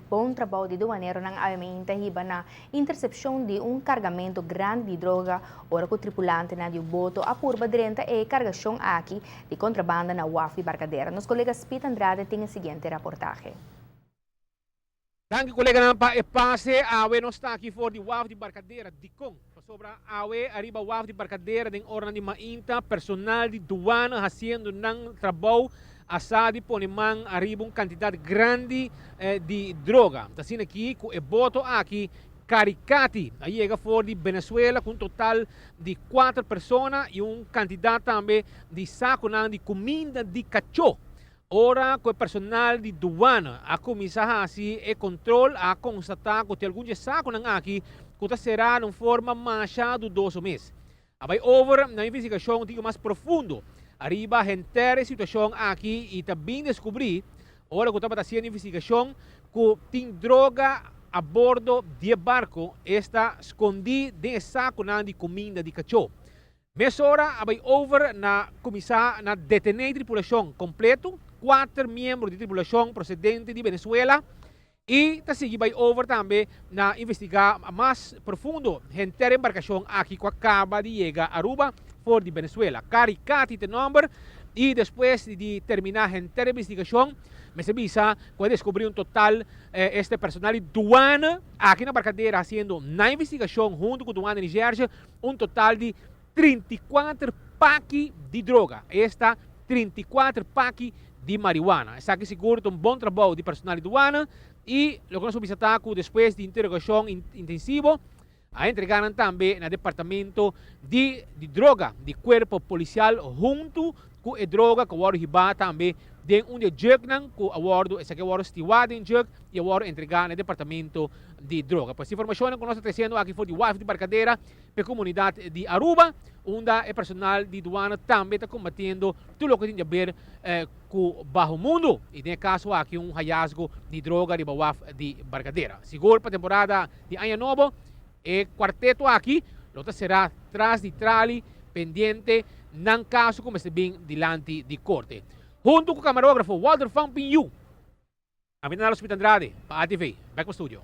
bom trabalho de doaneiro ng Imterception na intercepção de cargamento grande de droga, ora que o tripulante na de boto apurba direita e cargação aqui de contrabanda na UAF de Barcadera. Nos colegas Pete Andrade tem a seguinte reportagem. Dank colega na passe awe não está aqui for de UAF de Barcadera de com sobra awe arriba UAF de Barcadera den orna de mainta personal de duana haciendo nang trabalho assadi ponemang arriba quantidade grande de droga. Assim aqui com e boto aqui caricati aí chega for de Venezuela com total de 4 pessoas e quantidade também de saco de comida de cachorro. Ora, com o personal de duana, a começar assim e controle a constatar que tem algum saco aqui que será de forma machado 2 meses. Vai over na investigação digo mais profundo. Arriba a situação aqui e também descobrir, ora que estava fazendo investigação, que tem droga a bordo de barco está escondido de saco de comida de cachorro. Nessa hora, vai over na começar na detener a tripulação completo, 4 membros de tripulação procedentes de Venezuela e seguir vai over também na investigar mais profundo a embarcação aqui que acaba de chegar a Aruba for de Venezuela. Caricati de número e depois de terminar a investigação, me se visa que descobrir total este personal de duana aqui na Barcadera haciendo na investigação junto com duana de Nigéria total de 34 packs de droga. Esta 34 packs de marihuana. Está aqui seguro bom trabalho de personal de duana e lo que nós visitamos depois de interrogação intensiva a entregaram também no departamento de droga de corpo policial junto com a droga que agora riba também de de jug que agora esse aqui agora estiwado em jug e agora entregar no departamento de droga. Pois informação que nós trazendo aqui foi de UAF de Barcadera para a comunidade de Aruba, onde o personal de duana também está combatendo tudo o que tem a ver com o baixo mundo. E nesse caso aqui hallazgo de droga de UAF de Barcadera. Seguro para a temporada de Ano Novo, e quarteto aqui, outra será atrás de trali, pendiente, não caso como se bem dilante de corte. Junto com o camarógrafo Walter Fampinhu, a Pete Andrade, para a ATV, back to studio.